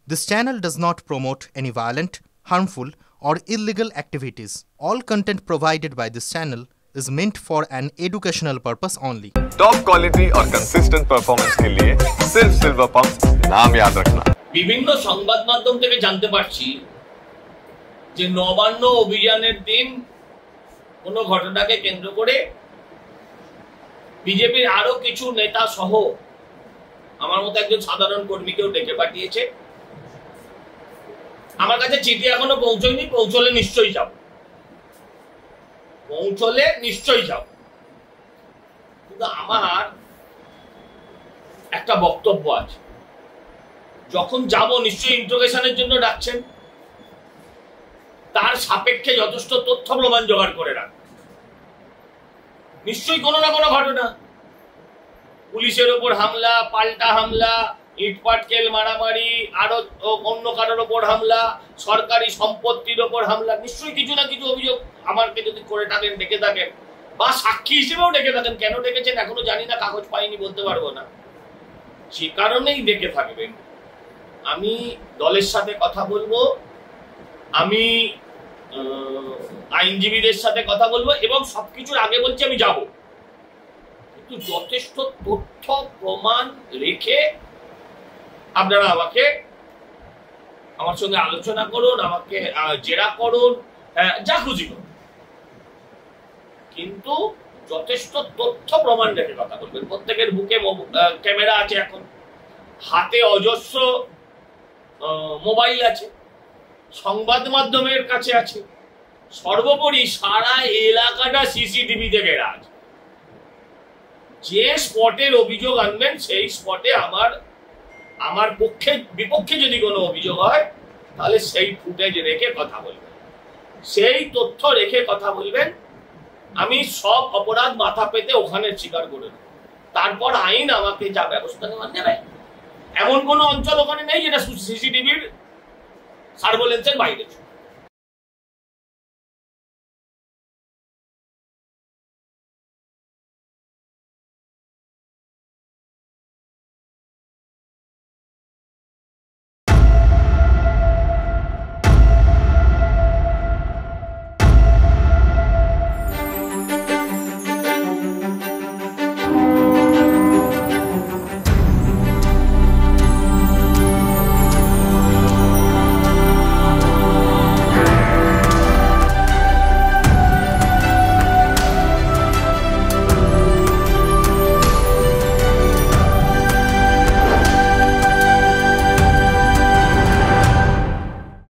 This channel does not promote any violent, harmful, or illegal activities. All content provided by this channel is meant for an educational purpose only. Top quality और consistent performance के लिए सिर्फ silver pump नाम याद रखना। বিভিন্ন সংবাদ মাধ্যম থেকে জানতে পারছি যে নবান্ন অভিযানের দিন কোনো ঘটনাকে কেন্দ্র করে বিজেপির আরো কিছু নেতা সহ আমার মতো একজন সাধারণ কর্মীকেও ডেকে পাঠিয়েছে। আমার কাছে চিঠি এখনো পৌঁছয়নি, পৌঁছলে নিশ্চয়ই যাব। কিন্তু আমার একটা বক্তব্য আছে, যখন যাব নিশ্চয়ই ইন্টারোগেশনের জন্য ডাকছেন, তার সাপেক্ষে যথেষ্ট তথ্য প্রমাণ জোগাড় করে রাখ। নিশ্চয়ই কোনো না কোনো ঘটনা, পুলিশের ওপর হামলা, পাল্টা হামলা, ইটপাটকেল মারামারি, আরো অন্য কারোর ওপর হামলা, সরকারি সম্পত্তির ওপর হামলা, নিশ্চয়ই কিছু না কিছু অভিযোগ আমাকে যদি করে থাকেন, ডেকে থাকেন, বা সাক্ষী হিসেবেও ডেকে থাকেন। কেন ডেকেছেন এখনো জানি না, কাগজ পাইনি, বলতে পারবো না। সে কারণেই ডেকে থাকবেন। আমি দলের সাথে কথা বলবো, আমি আইনজীবীদের সাথে কথা বলবো, এবং সবকিছুর আগে বলছি আমি যাব, কিন্তু যথেষ্ট তথ্য প্রমাণ রেখে আপনারা আমার সঙ্গে আলোচনা করুন, আমাকে জেরা করুন, যা খুশি করুন, কিন্তু যথেষ্ট তথ্য প্রমাণ রেখে কথা বলবেন। প্রত্যেকের বুকে ক্যামেরা আছে, এখন হাতে অজস্র মোবাইল আছে, সংবাদ মাধ্যমের কাছে আছে, সর্বোপরি সারা এলাকাটা সিসিটিভিতে ঘেরা আছে। যে স্পটের অভিযোগ আনবেন সেই স্পটে আমার পক্ষে বিপক্ষে যদি কোনো অভিযোগ হয়, তাহলে সেই ফুটেজ রেখে কথা বলবেন, সেই তথ্য রেখে কথা বলবেন। আমি সব অপরাধ মাথা পেতে ওখানে স্বীকার করে নেব, তারপর আইন আমাকে যা ব্যবস্থা নেওয়ার নেবে। এমন কোনো অঞ্চল ওখানে নেই যেটা সিসিটিভির সার্ভেলেন্সের বাইরে।